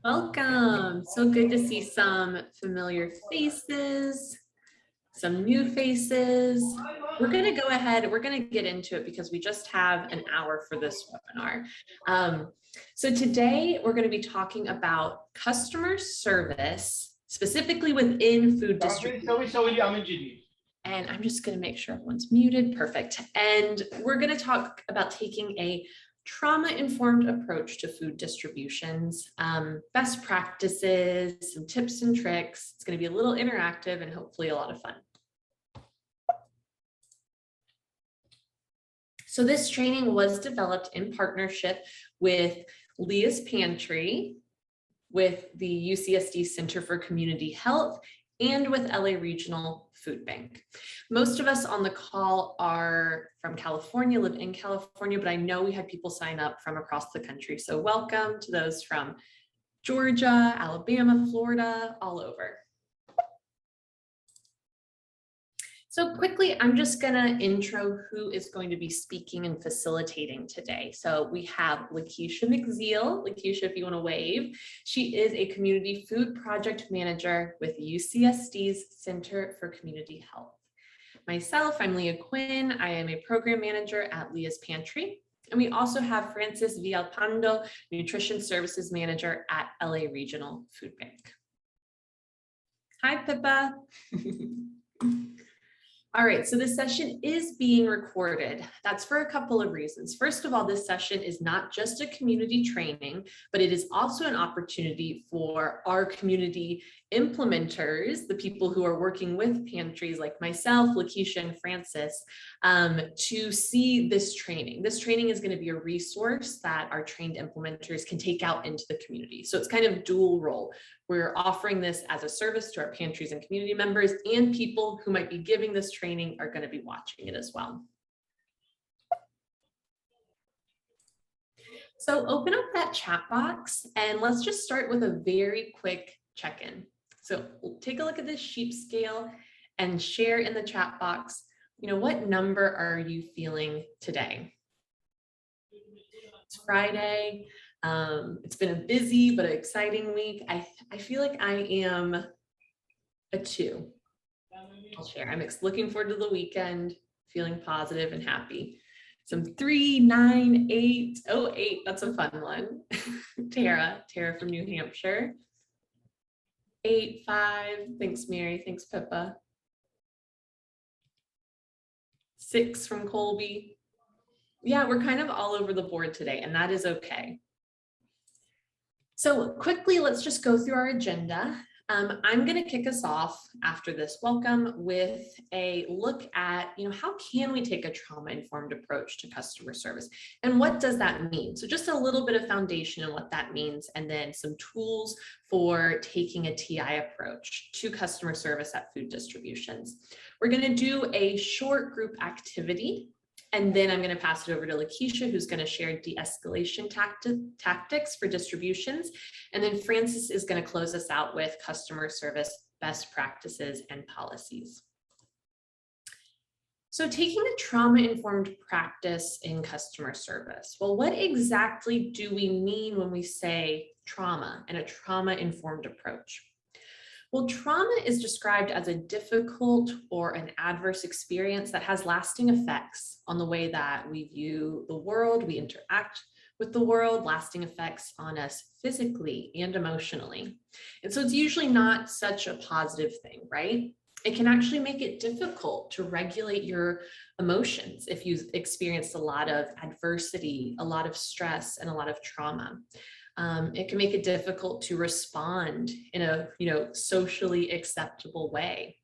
Welcome. So good to see some familiar faces, some new faces. We're going to go ahead. We're going to get into it because we just have an hour for this webinar. So today we're going to be talking about customer service, specifically within food distribution. And I'm just going to make sure everyone's muted. Perfect. And we're going to talk about taking a trauma-informed approach to food distributions, best practices, some tips and tricks. It's going to be a little interactive and hopefully a lot of fun. So this training was developed in partnership with Leah's Pantry, with the UCSD Center for Community Health, and with LA Regional Food Bank. Most of us on the call are from California, live in California, but I know we had people sign up from across the country. So welcome to those from Georgia, Alabama, Florida, all over. So quickly, I'm just gonna intro who is going to be speaking and facilitating today. So we have Lakeisha McZeal. Lakeisha, if you wanna wave. She is a community food project manager with UCSD's Center for Community Health. Myself, I'm Leah Quinn. I am a program manager at Leah's Pantry. And we also have Francis Villalpando, nutrition services manager at LA Regional Food Bank. Hi, Pippa. All right, so this session is being recorded. That's for a couple of reasons. First of all, this session is not just a community training, but it is also an opportunity for our community implementers, the people who are working with pantries like myself, Lakeisha, and Francis, to see this training. This training is going to be a resource that our trained implementers can take out into the community. So it's kind of dual role. We're offering this as a service to our pantries and community members, and people who might be giving this training are going to be watching it as well. So open up that chat box and let's just start with a very quick check-in. So we'll take a look at this sheep scale and share in the chat box, what number are you feeling today? It's Friday. It's been a busy but exciting week. I feel like I am a 2. I'll share. I'm looking forward to the weekend, feeling positive and happy. Some 3, 9, 8. Oh, 8. That's a fun one. Tara from New Hampshire. 8, 5. Thanks, Mary. Thanks, Pippa. 6 from Colby. Yeah, we're kind of all over the board today, and that is okay. So quickly, let's just go through our agenda. I'm going to kick us off after this welcome with a look at, how can we take a trauma-informed approach to customer service, and what does that mean? So just a little bit of foundation on what that means, and then some tools for taking a TI approach to customer service at food distributions. We're going to do a short group activity. And then I'm going to pass it over to Lakeisha, who's going to share de-escalation tactics for distributions. And then Francis is going to close us out with customer service best practices and policies. So taking a trauma-informed practice in customer service. Well, what exactly do we mean when we say trauma and a trauma-informed approach? Well, trauma is described as a difficult or an adverse experience that has lasting effects on the way that we view the world, we interact with the world, lasting effects on us physically and emotionally. And so it's usually not such a positive thing, right? It can actually make it difficult to regulate your emotions if you've experienced a lot of adversity, a lot of stress, and a lot of trauma. It can make it difficult to respond in a socially acceptable way.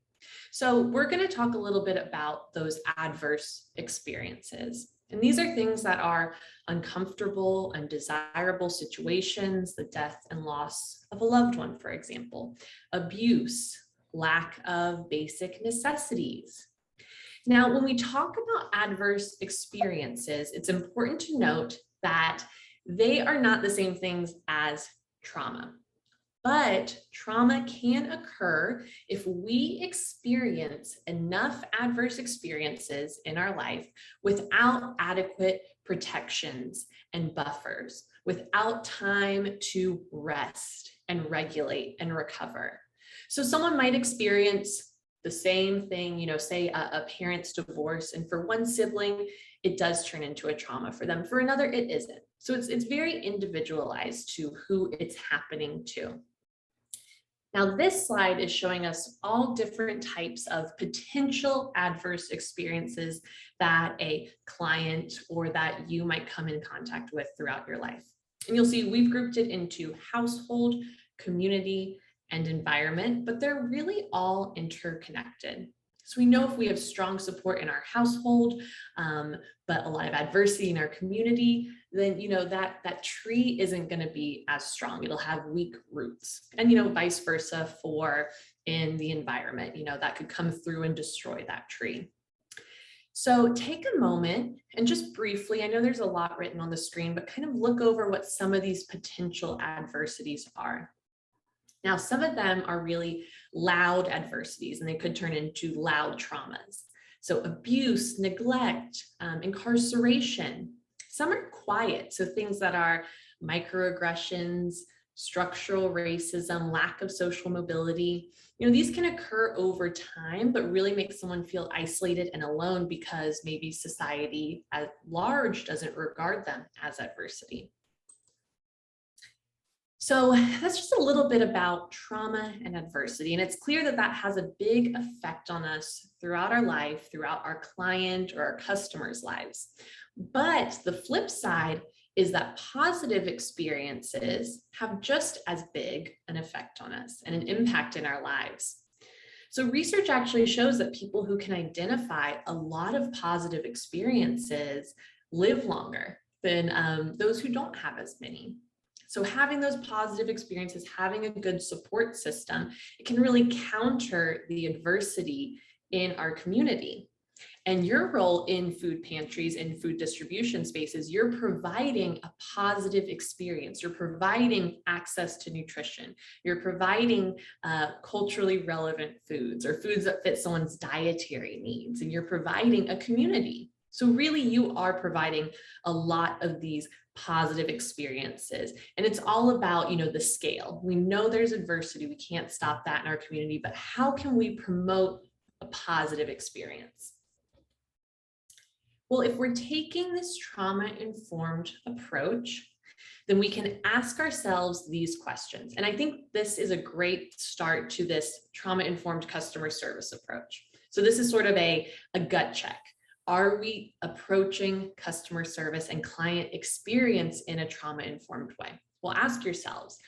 So we're going to talk a little bit about those adverse experiences. And these are things that are uncomfortable, undesirable situations, the death and loss of a loved one, for example, abuse, lack of basic necessities. Now, when we talk about adverse experiences, it's important to note that they are not the same things as trauma. But trauma can occur if we experience enough adverse experiences in our life without adequate protections and buffers, without time to rest and regulate and recover. So someone might experience the same thing, say a parent's divorce, and for one sibling, it does turn into a trauma for them. For another, it isn't. So it's very individualized to who it's happening to. Now, this slide is showing us all different types of potential adverse experiences that a client or that you might come in contact with throughout your life. And you'll see we've grouped it into household, community, and environment, but they're really all interconnected. So we know if we have strong support in our household, but a lot of adversity in our community, then that tree isn't going to be as strong. It'll have weak roots, and vice versa for in the environment. That could come through and destroy that tree. So take a moment and just briefly, I know there's a lot written on the screen, but kind of look over what some of these potential adversities are. Now, some of them are really loud adversities, and they could turn into loud traumas. So abuse, neglect, incarceration. Some are quiet, so things that are microaggressions, structural racism, lack of social mobility. These can occur over time, but really make someone feel isolated and alone because maybe society at large doesn't regard them as adversity. So that's just a little bit about trauma and adversity. And it's clear that that has a big effect on us throughout our life, throughout our client or our customers' lives. But the flip side is that positive experiences have just as big an effect on us and an impact in our lives. So research actually shows that people who can identify a lot of positive experiences live longer than those who don't have as many. So having those positive experiences, having a good support system, it can really counter the adversity in our community. And your role in food pantries and food distribution spaces, you're providing a positive experience. You're providing access to nutrition. You're providing culturally relevant foods or foods that fit someone's dietary needs. And you're providing a community. So really, you are providing a lot of these positive experiences. And it's all about, the scale. We know there's adversity. We can't stop that in our community, but how can we promote a positive experience? Well, if we're taking this trauma-informed approach, then we can ask ourselves these questions. And I think this is a great start to this trauma-informed customer service approach. So this is sort of a gut check. Are we approaching customer service and client experience in a trauma-informed way? Well, ask yourselves,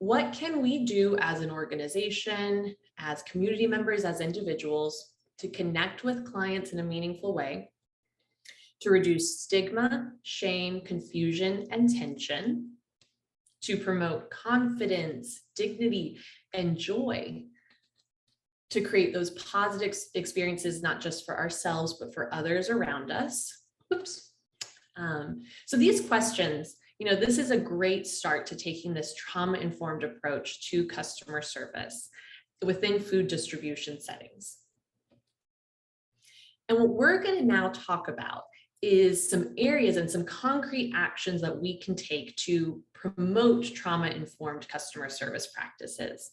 what can we do as an organization, as community members, as individuals to connect with clients in a meaningful way, to reduce stigma, shame, confusion, and tension, to promote confidence, dignity, and joy, to create those positive experiences, not just for ourselves, but for others around us. Oops. So these questions, this is a great start to taking this trauma-informed approach to customer service within food distribution settings. And what we're going to now talk about is some areas and some concrete actions that we can take to promote trauma-informed customer service practices.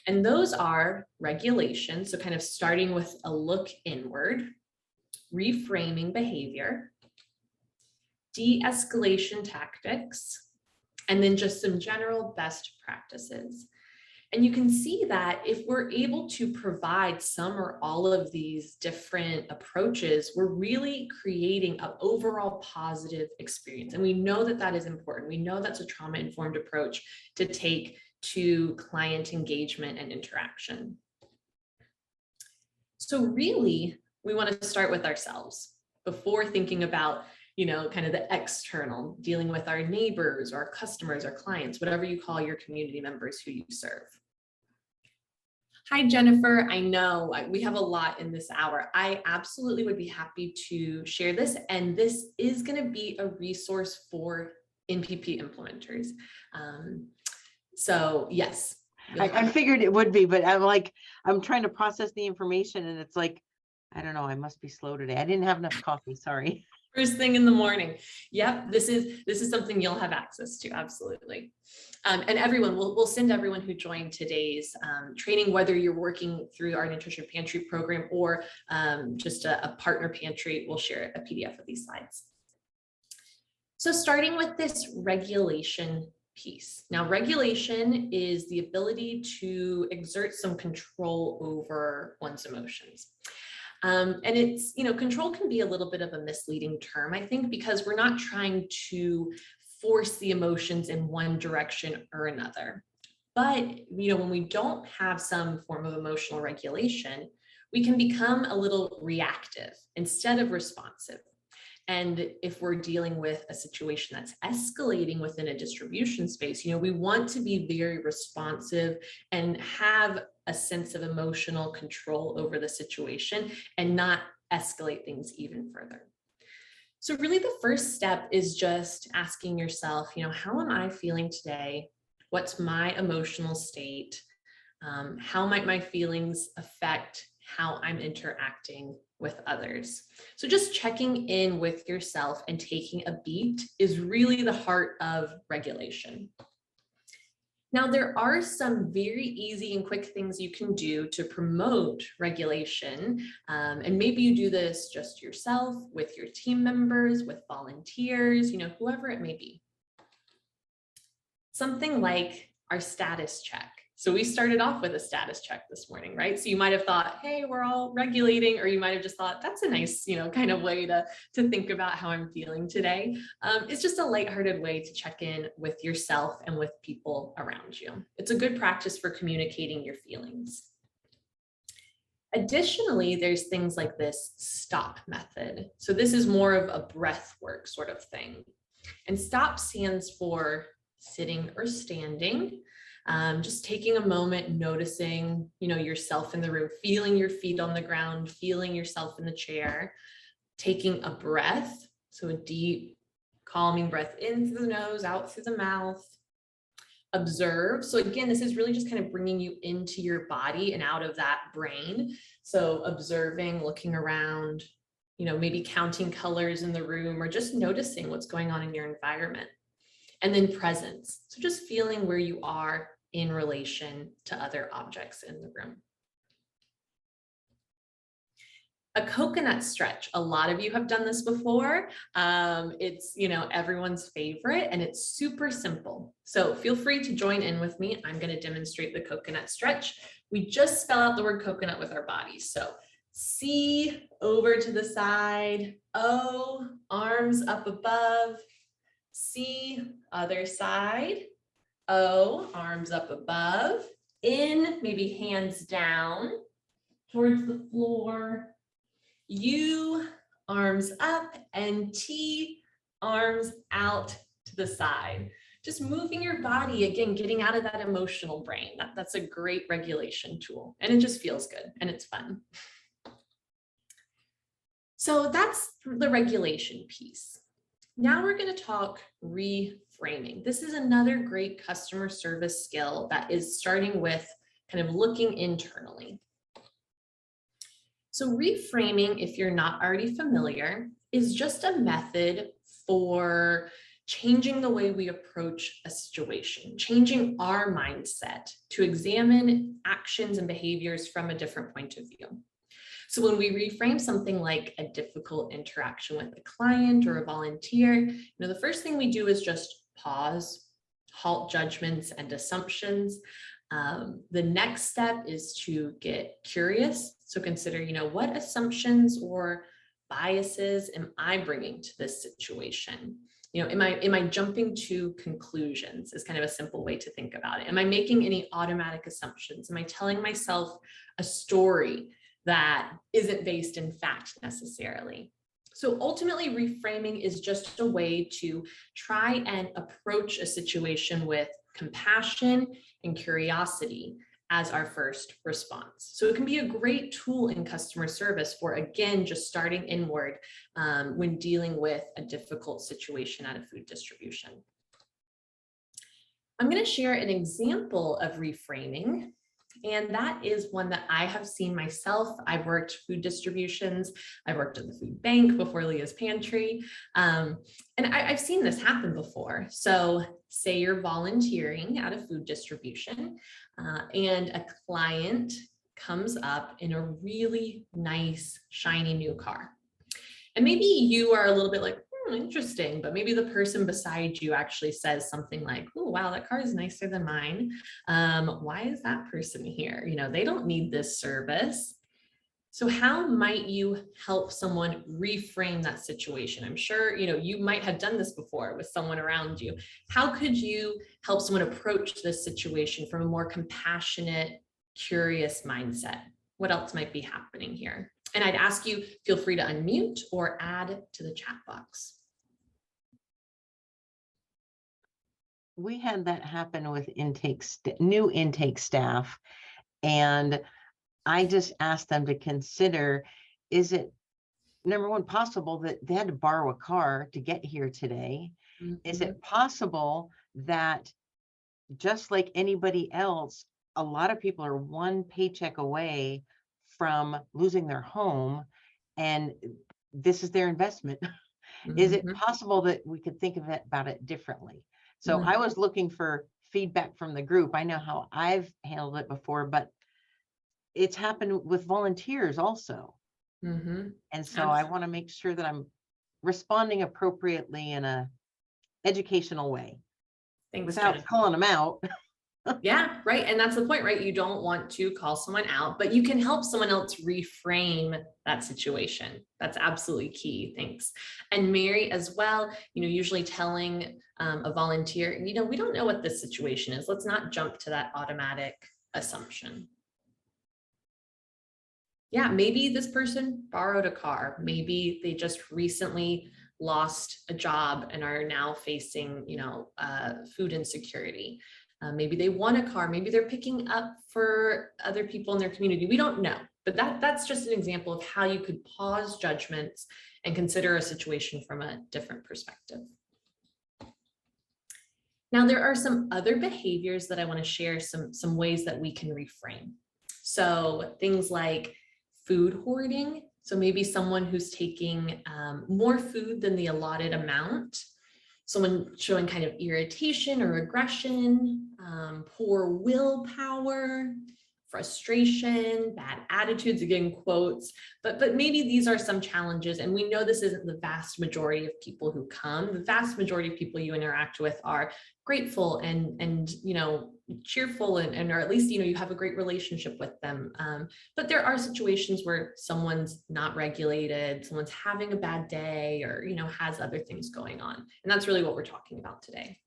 And those are regulation, so kind of starting with a look inward, reframing behavior, de-escalation tactics, and then just some general best practices. And you can see that if we're able to provide some or all of these different approaches, we're really creating an overall positive experience. And we know that that is important. We know that's a trauma-informed approach to take to client engagement and interaction. So really, we want to start with ourselves before thinking about, kind of the external, dealing with our neighbors, our customers, our clients, whatever you call your community members who you serve. Hi, Jennifer. I know we have a lot in this hour. I absolutely would be happy to share this, and this is going to be a resource for NPP implementers. So yes. I figured it would be, but I'm trying to process the information and it's like, I don't know, I must be slow today. I didn't have enough coffee, sorry. First thing in the morning. Yep, this is something you'll have access to, absolutely. And everyone, we'll send everyone who joined today's training, whether you're working through our Nutrition Pantry program or just a partner pantry, we'll share a PDF of these slides. So starting with this regulation piece. Now, regulation is the ability to exert some control over one's emotions. And it's, control can be a little bit of a misleading term, I think, because we're not trying to force the emotions in one direction or another. But, when we don't have some form of emotional regulation, we can become a little reactive instead of responsive. And if we're dealing with a situation that's escalating within a distribution space, we want to be very responsive and have a sense of emotional control over the situation and not escalate things even further. So really the first step is just asking yourself, how am I feeling today? What's my emotional state? How might my feelings affect how I'm interacting with others? So just checking in with yourself and taking a beat is really the heart of regulation. Now, there are some very easy and quick things you can do to promote regulation. And maybe you do this just yourself, with your team members, with volunteers, whoever it may be. Something like our status check. So we started off with a status check this morning, right? So you might have thought, hey, we're all regulating, or you might have just thought, that's a nice, kind of way to think about how I'm feeling today. It's just a lighthearted way to check in with yourself and with people around you. It's a good practice for communicating your feelings. Additionally, there's things like this stop method. So this is more of a breath work sort of thing. And stop stands for sitting or standing. Just taking a moment, noticing, yourself in the room, feeling your feet on the ground, feeling yourself in the chair, taking a breath. So a deep, calming breath in through the nose, out through the mouth. Observe. So again, this is really just kind of bringing you into your body and out of that brain. So observing, looking around, maybe counting colors in the room or just noticing what's going on in your environment. And then presence. So just feeling where you are in relation to other objects in the room. A coconut stretch. A lot of you have done this before. It's, everyone's favorite, and it's super simple. So feel free to join in with me. I'm going to demonstrate the coconut stretch. We just spell out the word coconut with our bodies. So C, over to the side. O, arms up above. C, other side. O, arms up above. In, maybe hands down towards the floor. U, arms up, and T, arms out to the side. Just moving your body, again, getting out of that emotional brain. That's a great regulation tool, and it just feels good and it's fun. So that's the regulation piece. Now we're going to talk reframing. This is another great customer service skill that is starting with kind of looking internally. So reframing, if you're not already familiar, is just a method for changing the way we approach a situation, changing our mindset to examine actions and behaviors from a different point of view. So when we reframe something like a difficult interaction with a client or a volunteer, the first thing we do is just pause, halt judgments and assumptions. The next step is to get curious. So consider, what assumptions or biases am I bringing to this situation? Am I jumping to conclusions is kind of a simple way to think about it. Am I making any automatic assumptions? Am I telling myself a story that isn't based in fact necessarily? So ultimately, reframing is just a way to try and approach a situation with compassion and curiosity as our first response. So it can be a great tool in customer service for, again, just starting inward when dealing with a difficult situation at a food distribution. I'm going to share an example of reframing. And that is one that I have seen myself. I've worked food distributions. I've worked at the food bank before Leah's Pantry. And I've seen this happen before. So say you're volunteering at a food distribution and a client comes up in a really nice, shiny new car. And maybe you are a little bit like, interesting, but maybe the person beside you actually says something like, oh, wow, that car is nicer than mine. Why is that person here? They don't need this service. So how might you help someone reframe that situation? I'm sure, you might have done this before with someone around you. How could you help someone approach this situation from a more compassionate, curious mindset? What else might be happening here? And I'd ask you, feel free to unmute or add to the chat box. We had that happen with new intake staff. And I just asked them to consider, is it, number one, possible that they had to borrow a car to get here today? Mm-hmm. Is it possible that just like anybody else, a lot of people are one paycheck away from losing their home, and this is their investment? Mm-hmm. Is it possible that we could think of it about it differently? So I was looking for feedback from the group. I know how I've handled it before, but it's happened with volunteers also. And so absolutely. I want to make sure that I'm responding appropriately in a educational way. Thanks, without Jennifer. Calling them out. Yeah, right. And that's the point, right? You don't want to call someone out, but you can help someone else reframe that situation. That's absolutely key. Thanks. And Mary as well, usually telling a volunteer, we don't know what this situation is. Let's not jump to that automatic assumption. Yeah, maybe this person borrowed a car. Maybe they just recently lost a job and are now facing, food insecurity. Maybe they want a car. Maybe they're picking up for other people in their community. We don't know, but that's just an example of how you could pause judgments and consider a situation from a different perspective. Now, there are some other behaviors that I want to share, some ways that we can reframe. So things like food hoarding. So maybe someone who's taking more food than the allotted amount. Someone showing kind of irritation or aggression, poor willpower, frustration, bad attitudes, again, quotes, but maybe these are some challenges. And we know this isn't the vast majority of people who come. The vast majority of people you interact with are grateful and cheerful and or at least, you have a great relationship with them. But there are situations where someone's not regulated, someone's having a bad day or, has other things going on. And that's really what we're talking about today.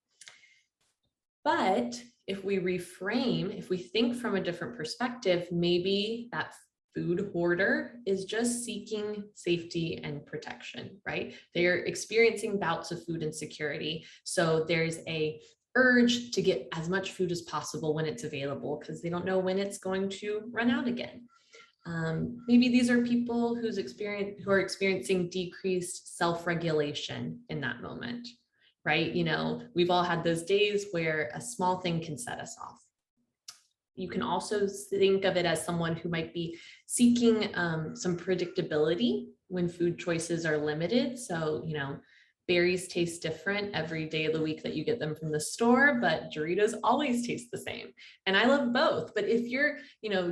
But if we reframe, if we think from a different perspective, maybe that food hoarder is just seeking safety and protection, right? They're experiencing bouts of food insecurity. So there's a urge to get as much food as possible when it's available because they don't know when it's going to run out again. Maybe these are people who are experiencing decreased self-regulation in that moment, right? We've all had those days where a small thing can set us off. You can also think of it as someone who might be seeking some predictability when food choices are limited. So, berries taste different every day of the week that you get them from the store, but Doritos always taste the same. And I love both. But if you're,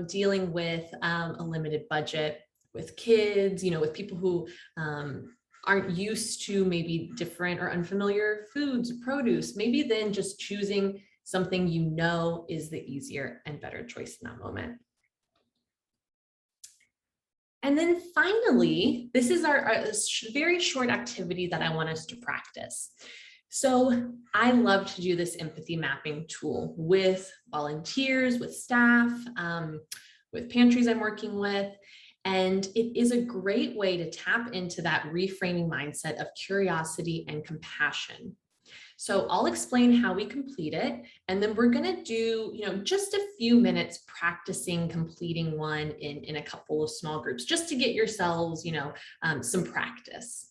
dealing with a limited budget, with kids, with people who aren't used to maybe different or unfamiliar foods, produce, maybe then just choosing something is the easier and better choice in that moment. And then finally, this is our very short activity that I want us to practice. So I love to do this empathy mapping tool with volunteers, with staff, with pantries I'm working with. And it is a great way to tap into that reframing mindset of curiosity and compassion. So I'll explain how we complete it, and then we're going to do, just a few minutes practicing completing one in a couple of small groups, just to get yourselves, some practice.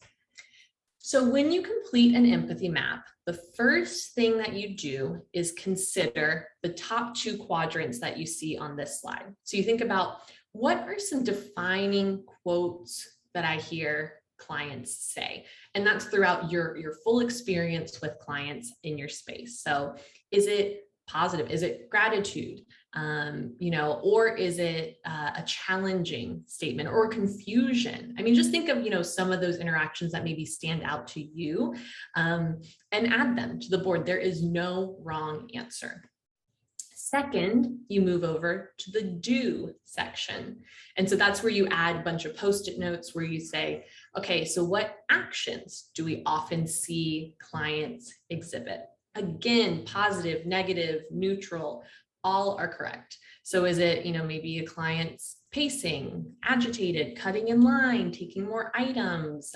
So when you complete an empathy map, the first thing that you do is consider the top 2 quadrants that you see on this slide. So you think about, what are some defining quotes that I hear clients say? And that's throughout your full experience with clients in your space. So is it positive? Is it gratitude? Or is it a challenging statement or confusion? I mean, just think of, some of those interactions that maybe stand out to you, and add them to the board. There is no wrong answer. Second, you move over to the do section. And so that's where you add a bunch of Post-it notes where you say, okay, so what actions do we often see clients exhibit? Again, positive, negative, neutral, all are correct. So is it, maybe a client's pacing, agitated, cutting in line, taking more items,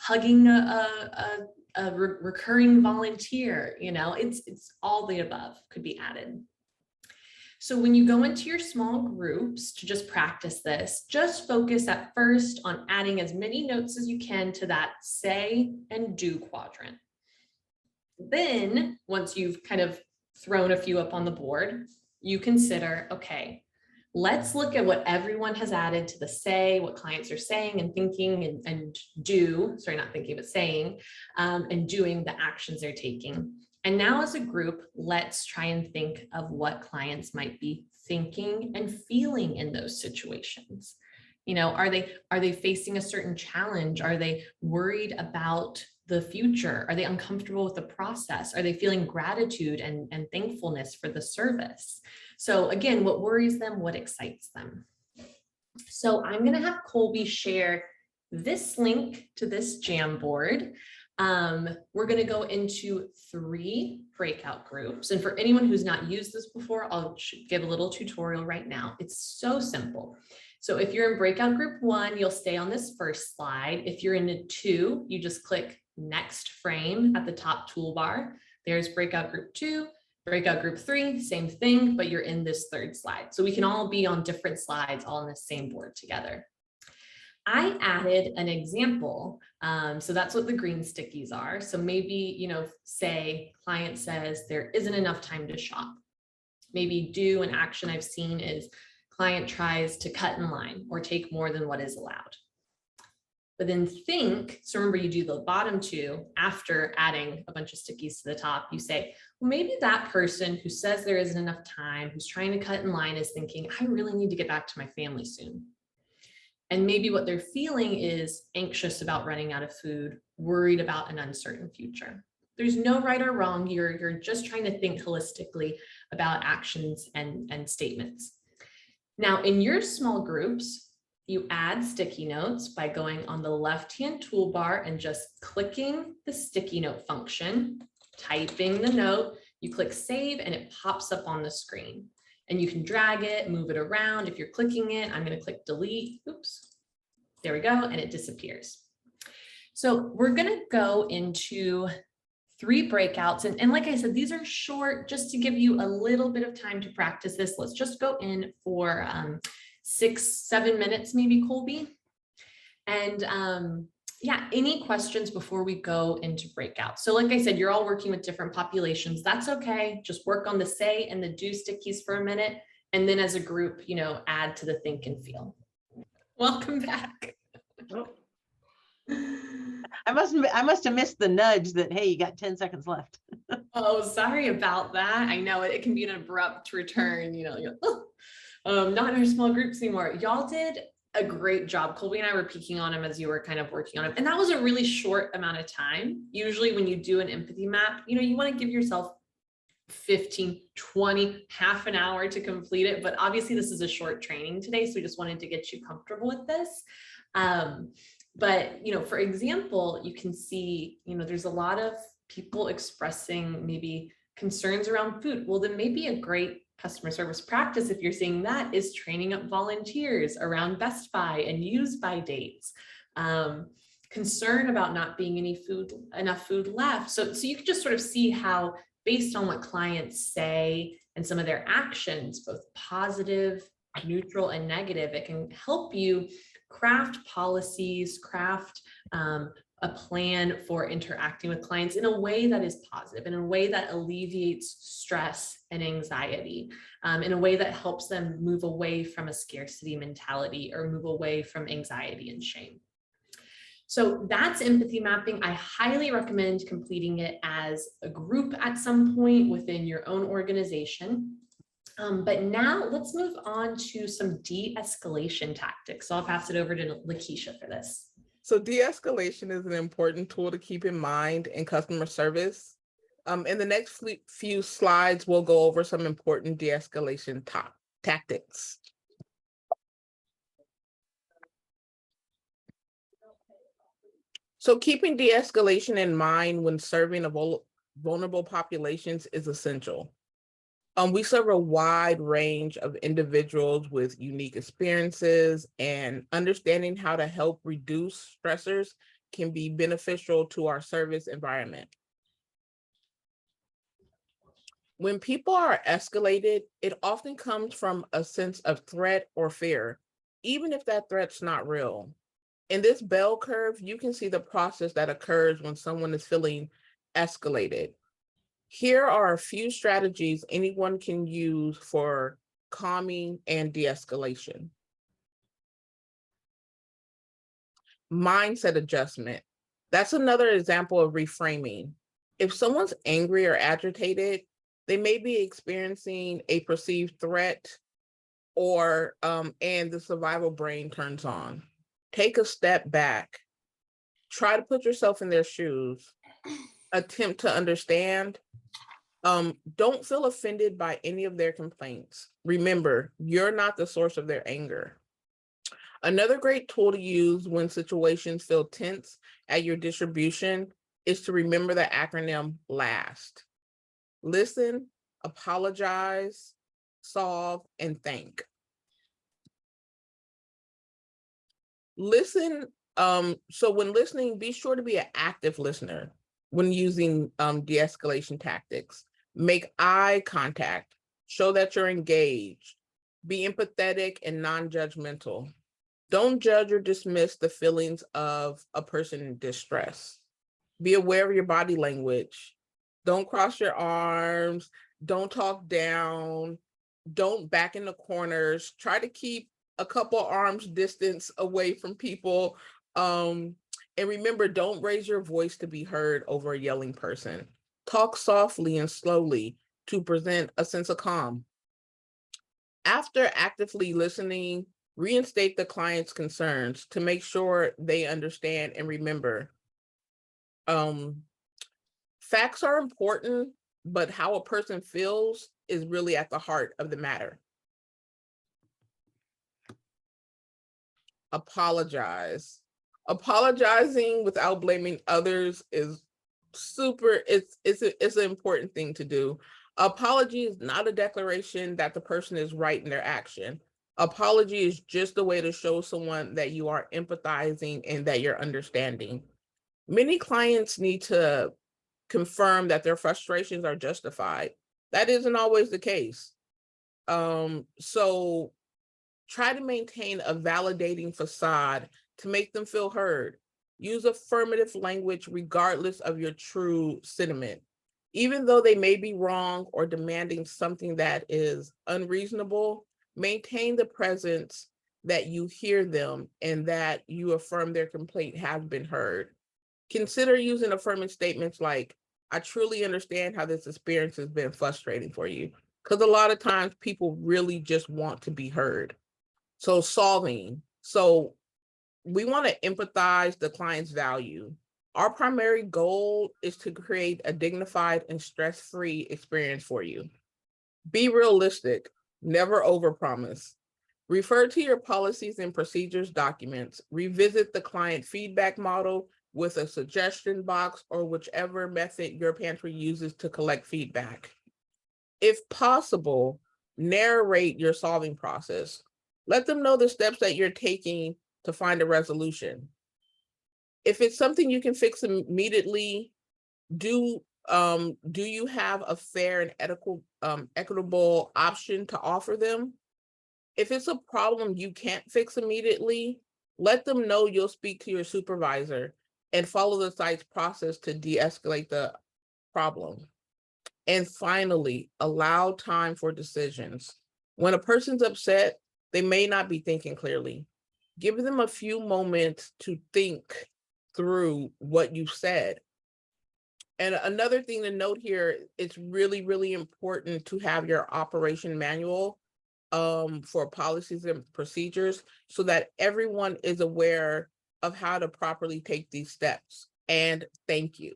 hugging a recurring volunteer, it's all the above could be added. So when you go into your small groups to just practice this, just focus at first on adding as many notes as you can to that say and do quadrant. Then once you've kind of thrown a few up on the board, you consider, okay, let's look at what everyone has added to the say, what clients are saying and thinking and do, sorry, not thinking, but saying, and doing the actions they're taking. And now as a group, let's try and think of what clients might be thinking and feeling in those situations. Are they facing a certain challenge? Are they worried about the future? Are they uncomfortable with the process? Are they feeling gratitude and thankfulness for the service? So again, what worries them, what excites them? So I'm going to have Colby share this link to this Jamboard. We're going to go into 3 breakout groups. And for anyone who's not used this before, I'll give a little tutorial right now. It's so simple. So if you're in breakout group 1, you'll stay on this first slide. If you're in a 2, you just click next frame at the top toolbar. There's breakout group 2, breakout group 3, same thing, but you're in this 3rd slide. So we can all be on different slides, all on the same board together. I added an example. So that's what the green stickies are. So maybe, say client says there isn't enough time to shop. Maybe do an action I've seen is client tries to cut in line or take more than what is allowed. But then think, so remember you do the bottom 2 after adding a bunch of stickies to the top, you say, well, maybe that person who says there isn't enough time, who's trying to cut in line is thinking, I really need to get back to my family soon. And maybe what they're feeling is anxious about running out of food, worried about an uncertain future. There's no right or wrong. You're just trying to think holistically about actions and statements. Now, in your small groups, you add sticky notes by going on the left-hand toolbar and just clicking the sticky note function, typing the note, you click save and it pops up on the screen. And you can drag it, move it around. If you're clicking it, I'm going to click delete. Oops, there we go, and it disappears. So we're going to go into 3 breakouts. And like I said, these are short, just to give you a little bit of time to practice this. Let's just go in for 6-7 minutes, maybe, Colby. And yeah, any questions before we go into breakout? So like I said, you're all working with different populations. That's okay. Just work on the say and the do stickies for a minute. And then as a group, add to the think and feel. Welcome back. Oh. I must have missed the nudge that, hey, you got 10 seconds left. Oh, sorry about that. I know it can be an abrupt return, not in our small groups anymore. Y'all did a great job. Colby and I were peeking on him as you were kind of working on him. And that was a really short amount of time. Usually when you do an empathy map, you want to give yourself 15, 20, half an hour to complete it. But obviously this is a short training today. So we just wanted to get you comfortable with this. But, for example, you can see, there's a lot of people expressing maybe concerns around food. Well, then maybe a great customer service practice, if you're seeing that, is training up volunteers around best by and use by dates. Concern about not being enough food left. So you can just sort of see how, based on what clients say and some of their actions, both positive, neutral, and negative, it can help you craft policies, craft a plan for interacting with clients in a way that is positive, in a way that alleviates stress and anxiety, in a way that helps them move away from a scarcity mentality or move away from anxiety and shame. So that's empathy mapping. I highly recommend completing it as a group at some point within your own organization. But now let's move on to some de-escalation tactics. So I'll pass it over to Lakeisha for this. So de-escalation is an important tool to keep in mind in customer service. In the next few slides, we'll go over some important de-escalation tactics. So keeping de-escalation in mind when serving vulnerable populations is essential. We serve a wide range of individuals with unique experiences, and understanding how to help reduce stressors can be beneficial to our service environment. When people are escalated, it often comes from a sense of threat or fear, even if that threat's not real. In this bell curve, you can see the process that occurs when someone is feeling escalated. Here are a few strategies anyone can use for calming and de-escalation. Mindset adjustment. That's another example of reframing. If someone's angry or agitated, they may be experiencing a perceived threat, or and the survival brain turns on. Take a step back. Try to put yourself in their shoes. Attempt to understand. Don't feel offended by any of their complaints. Remember, you're not the source of their anger. Another great tool to use when situations feel tense at your distribution is to remember the acronym LAST. Listen, apologize, solve, and thank. Listen. So when listening, be sure to be an active listener when using de-escalation tactics. Make eye contact, show that you're engaged, be empathetic and non-judgmental. Don't judge or dismiss the feelings of a person in distress. Be aware of your body language. Don't cross your arms, don't talk down, don't back in the corners. Try to keep a couple arms distance away from people. And remember, don't raise your voice to be heard over a yelling person. Talk softly and slowly to present a sense of calm. After actively listening, reinstate the client's concerns to make sure they understand and remember. Facts are important, but how a person feels is really at the heart of the matter. Apologize. Apologizing without blaming others is super, it's an important thing to do. Apology is not a declaration that the person is right in their action. Apology is just a way to show someone that you are empathizing and that you're understanding. Many clients need to confirm that their frustrations are justified. That isn't always the case. So try to maintain a validating facade to make them feel heard. Use affirmative language regardless of your true sentiment. Even though they may be wrong or demanding something that is unreasonable, maintain the presence that you hear them and that you affirm their complaint has been heard. Consider using affirming statements like, I truly understand how this experience has been frustrating for you. Because a lot of times people really just want to be heard. So solving. So we want to empathize the client's value. Our primary goal is to create a dignified and stress-free experience for you. Be realistic, never overpromise. Refer to your policies and procedures documents. Revisit the client feedback model with a suggestion box or whichever method your pantry uses to collect feedback. If possible, narrate your solving process. Let them know the steps that you're taking to find a resolution. If it's something you can fix immediately, do you have a fair and equitable option to offer them? If it's a problem you can't fix immediately, let them know you'll speak to your supervisor and follow the site's process to de-escalate the problem. And finally, allow time for decisions. When a person's upset, they may not be thinking clearly. Give them a few moments to think through what you said. And another thing to note here, it's really, really important to have your operation manual for policies and procedures so that everyone is aware of how to properly take these steps. And thank you.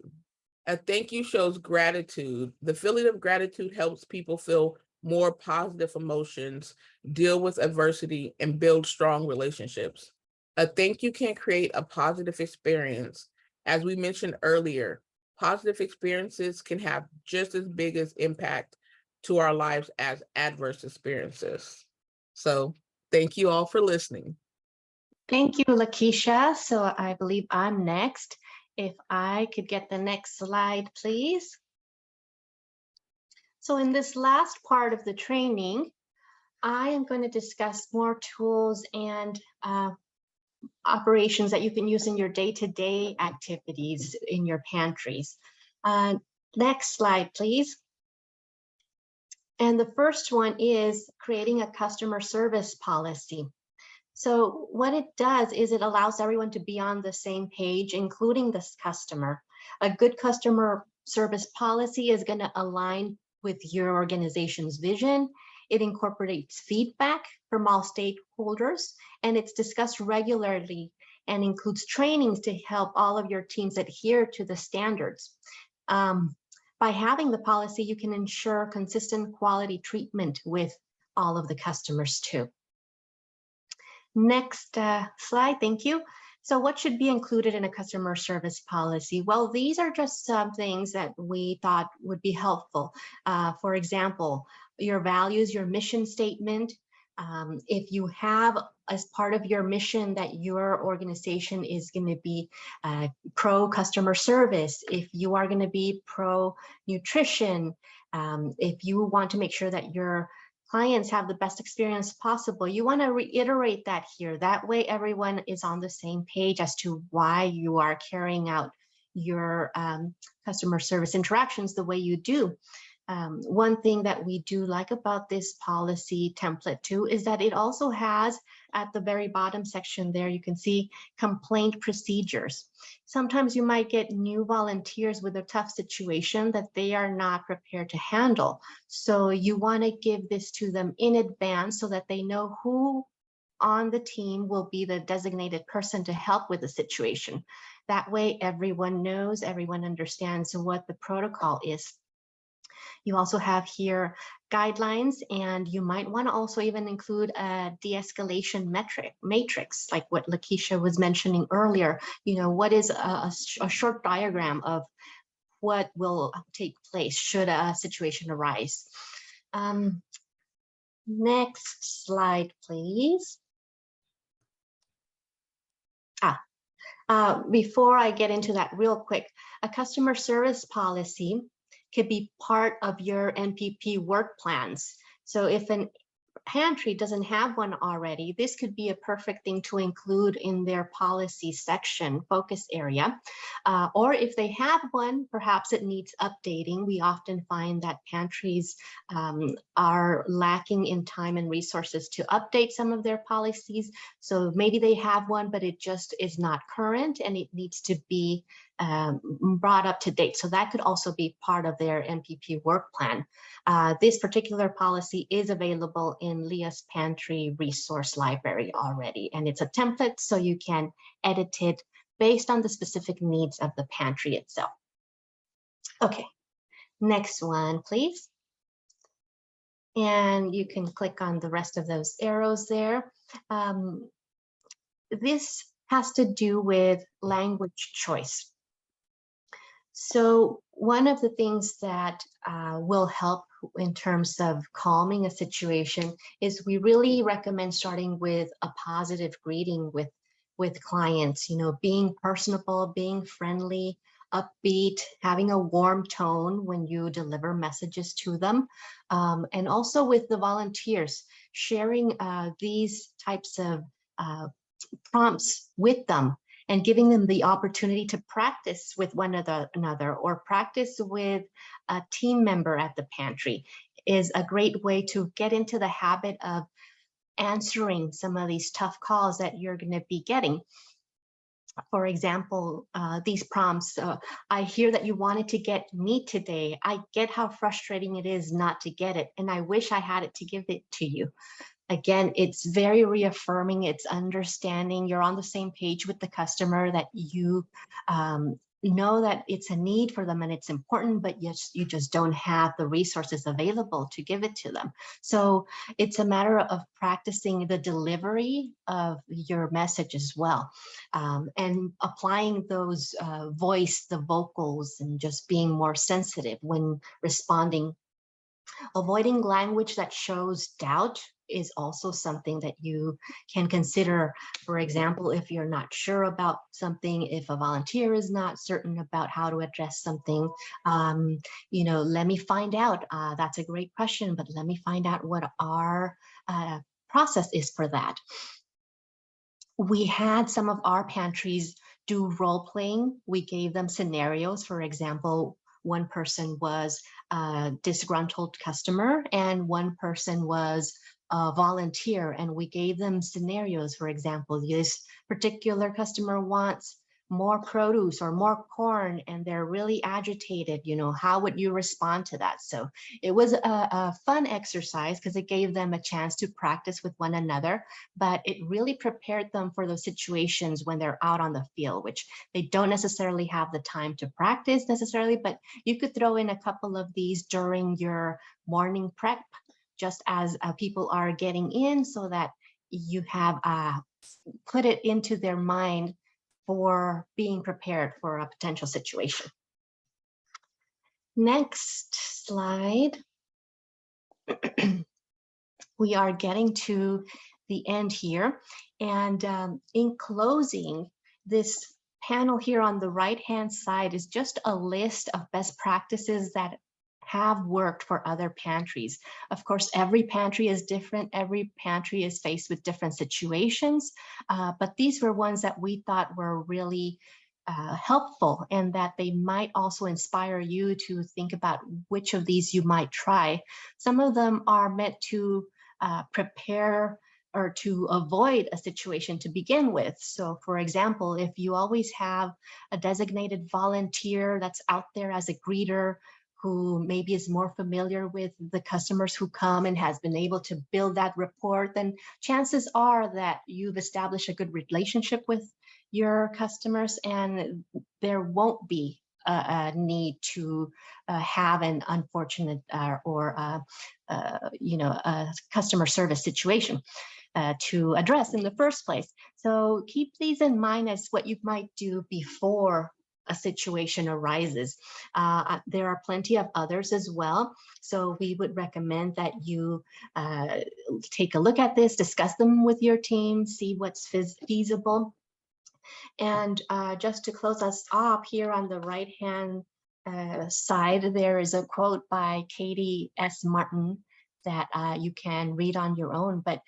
A thank you shows gratitude. The feeling of gratitude helps people feel more positive emotions, deal with adversity, and build strong relationships. A thank you can create a positive experience. As we mentioned earlier, positive experiences can have just as big as impact to our lives as adverse experiences. So thank you all for listening. Thank you, Lakeisha. So I believe I'm next. If I could get the next slide, please. So in this last part of the training, I am going to discuss more tools and operations that you can use in your day-to-day activities in your pantries. Next slide, please. And the first one is creating a customer service policy. So what it does is it allows everyone to be on the same page, including this customer. A good customer service policy is going to align with your organization's vision. It incorporates feedback from all stakeholders, and it's discussed regularly and includes trainings to help all of your teams adhere to the standards. By having the policy, you can ensure consistent quality treatment with all of the customers too. Next slide, thank you. So what should be included in a customer service policy? Well, these are just some things that we thought would be helpful. For example, your values, your mission statement. If you have as part of your mission that your organization is going to be pro customer service, if you are going to be pro nutrition, if you want to make sure that your clients have the best experience possible, you want to reiterate that here. That way everyone is on the same page as to why you are carrying out your customer service interactions the way you do. One thing that we do like about this policy template too is that it also has at the very bottom section there, you can see complaint procedures. Sometimes you might get new volunteers with a tough situation that they are not prepared to handle. So you want to give this to them in advance so that they know who on the team will be the designated person to help with the situation. That way everyone knows, everyone understands what the protocol is. You also have here guidelines, and you might want to also even include a de-escalation matrix, like what Lakeisha was mentioning earlier. You know, what is a short diagram of what will take place should a situation arise. Next slide, please. Before I get into that real quick, a customer service policy could be part of your NPP work plans. So if an pantry doesn't have one already, this could be a perfect thing to include in their policy section, focus area. Or if they have one, perhaps it needs updating. We often find that pantries are lacking in time and resources to update some of their policies. So maybe they have one, but it just is not current and it needs to be brought up to date. So that could also be part of their NPP work plan. This particular policy is available in Leah's Pantry resource library already, and it's a template so you can edit it based on the specific needs of the pantry itself. Okay, next one, please. And you can click on the rest of those arrows there. This has to do with language choice. So one of the things that will help in terms of calming a situation is we really recommend starting with a positive greeting with clients, you know, being personable, being friendly, upbeat, having a warm tone when you deliver messages to them. And also with the volunteers, sharing these types of prompts with them and giving them the opportunity to practice with one another or practice with a team member at the pantry is a great way to get into the habit of answering some of these tough calls that you're going to be getting. For example, these prompts, I hear that you wanted to get meat today. I get how frustrating it is not to get it, and I wish I had it to give it to you. Again, it's very reaffirming, it's understanding you're on the same page with the customer, that you know that it's a need for them and it's important, but you just don't have the resources available to give it to them. So it's a matter of practicing the delivery of your message as well, and applying those the vocals, and just being more sensitive when responding. Avoiding language that shows doubt is also something that you can consider. For example, if you're not sure about something, if a volunteer is not certain about how to address something, let me find out. That's a great question, but let me find out what our process is for that. We had some of our pantries do role playing. We gave them scenarios. For example, one person was a disgruntled customer and one person was a volunteer, and we gave them scenarios. For example, this particular customer wants more produce or more corn and they're really agitated. How would you respond to that? So it was a fun exercise because it gave them a chance to practice with one another, but it really prepared them for those situations when they're out on the field, which they don't necessarily have the time to practice necessarily, but you could throw in a couple of these during your morning prep, just as people are getting in, so that you have put it into their mind for being prepared for a potential situation. Next slide. We are getting to the end here. And in closing, this panel here on the right-hand side is just a list of best practices that have worked for other pantries. Of course, every pantry is different. Every pantry is faced with different situations, but these were ones that we thought were really helpful, and that they might also inspire you to think about which of these you might try. Some of them are meant to prepare or to avoid a situation to begin with. So for example, if you always have a designated volunteer that's out there as a greeter, who maybe is more familiar with the customers who come and has been able to build that rapport, then chances are that you've established a good relationship with your customers, and there won't be a need to have an unfortunate or a customer service situation to address in the first place. So keep these in mind as what you might do before a situation arises. There are plenty of others as well. So we would recommend that you take a look at this, discuss them with your team, see what's feasible. And just to close us off, here on the right-hand side, there is a quote by Katie S. Martin that you can read on your own. But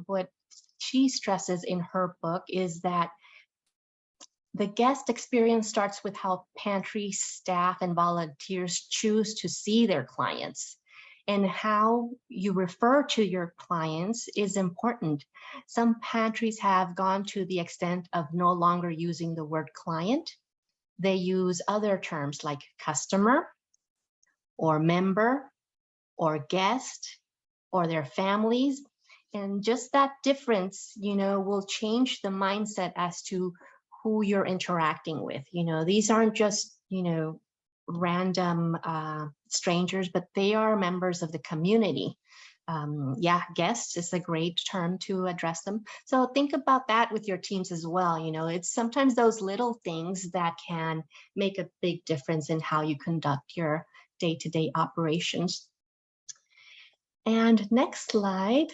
what she stresses in her book is that the guest experience starts with how pantry staff and volunteers choose to see their clients, and how you refer to your clients is important. Some pantries have gone to the extent of no longer using the word client. They use other terms like customer or member or guest or their families. And just that difference, will change the mindset as to who you're interacting with. These aren't just, random strangers, but they are members of the community. Guests is a great term to address them. So think about that with your teams as well. It's sometimes those little things that can make a big difference in how you conduct your day-to-day operations. And next slide.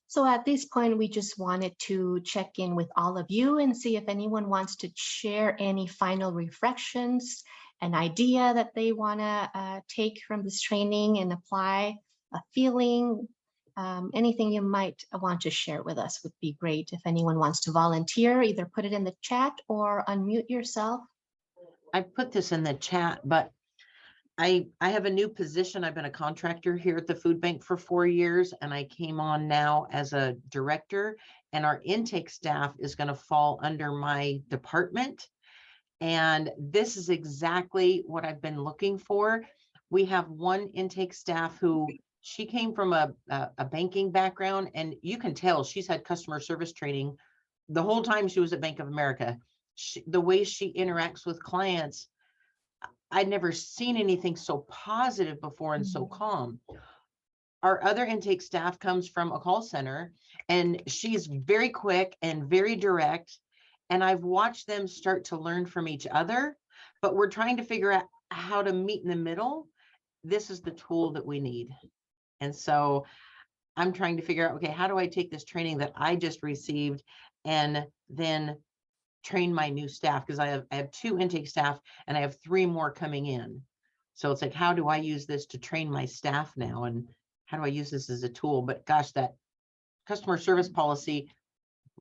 So at this point, we just wanted to check in with all of you and see if anyone wants to share any final reflections, an idea that they want to take from this training and apply, a feeling, Anything you might want to share with us would be great. If anyone wants to volunteer, either put it in the chat or unmute yourself. I put this in the chat, but I have a new position. I've been a contractor here at the food bank for 4 years, and I came on now as a director, and our intake staff is going to fall under my department. And this is exactly what I've been looking for. We have one intake staff who she came from a banking background, and you can tell she's had customer service training the whole time she was at Bank of America. The way she interacts with clients, I'd never seen anything so positive before and so calm. Our other intake staff comes from a call center, and she's very quick and very direct. And I've watched them start to learn from each other, but we're trying to figure out how to meet in the middle. This is the tool that we need. And so I'm trying to figure out, okay, how do I take this training that I just received and then train my new staff? Because I have 2 intake staff and I have 3 more coming in. So it's like, how do I use this to train my staff now? And how do I use this as a tool? But gosh, that customer service policy,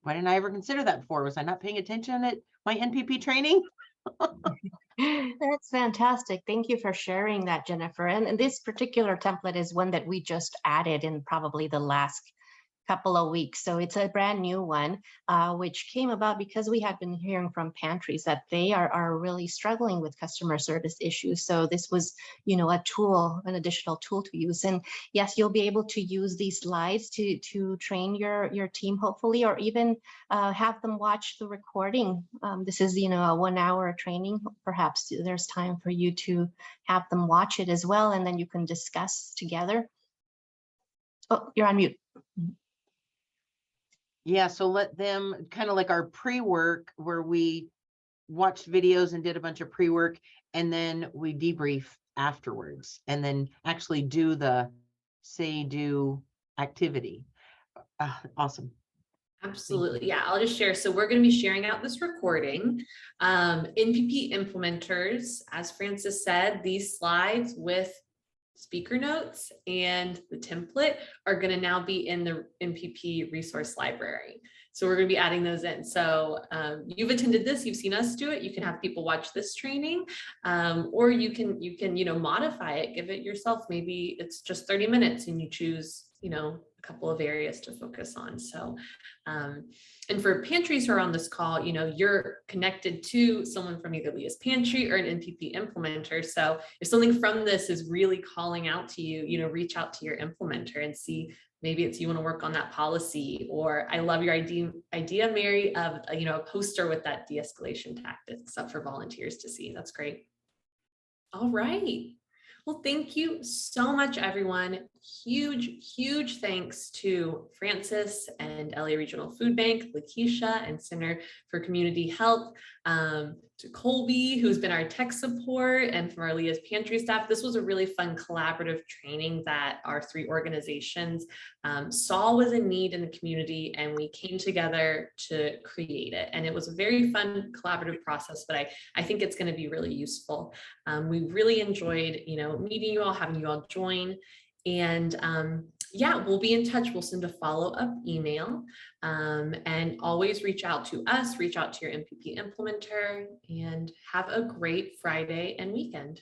why didn't I ever consider that before? Was I not paying attention at my NPP training? That's fantastic. Thank you for sharing that, Jennifer. And this particular template is one that we just added in probably the last couple of weeks. So it's a brand new one, which came about because we have been hearing from pantries that they are really struggling with customer service issues. So this was, a tool, an additional tool to use. And yes, you'll be able to use these slides to train your team, hopefully, or even have them watch the recording. This is, a 1-hour training. Perhaps there's time for you to have them watch it as well, and then you can discuss together. Oh, you're on mute. Yeah, so let them kind of like our pre-work where we watched videos and did a bunch of pre-work, and then we debrief afterwards and then actually do the say-do activity. Awesome. Absolutely. Yeah, I'll just share. So we're going to be sharing out this recording. NPP implementers, as Francis said, these slides with speaker notes and the template are going to now be in the NPP resource library. So we're going to be adding those in. So you've attended this, you've seen us do it. You can have people watch this training, or you can modify it, give it yourself. Maybe it's just 30 minutes and you choose, a couple of areas to focus on. So, and for pantries who are on this call, you're connected to someone from either Leah's Pantry or an NPP implementer. So if something from this is really calling out to you, reach out to your implementer and see, maybe it's you want to work on that policy, or I love your idea, Mary, of a poster with that de-escalation tactics up for volunteers to see. That's great. All right. Well, thank you so much, everyone. Huge thanks to Francis and LA Regional Food Bank, Lakeisha and Center for Community Health, to Colby, who's been our tech support, and from our Leah's Pantry staff. This was a really fun collaborative training that our 3 organizations saw was a need in the community, and we came together to create it. And it was a very fun collaborative process, but I think it's going to be really useful. We really enjoyed, meeting you all, having you all join. And yeah, we'll be in touch. We'll send a follow-up email, and always reach out to us, reach out to your NPP implementer, and have a great Friday and weekend.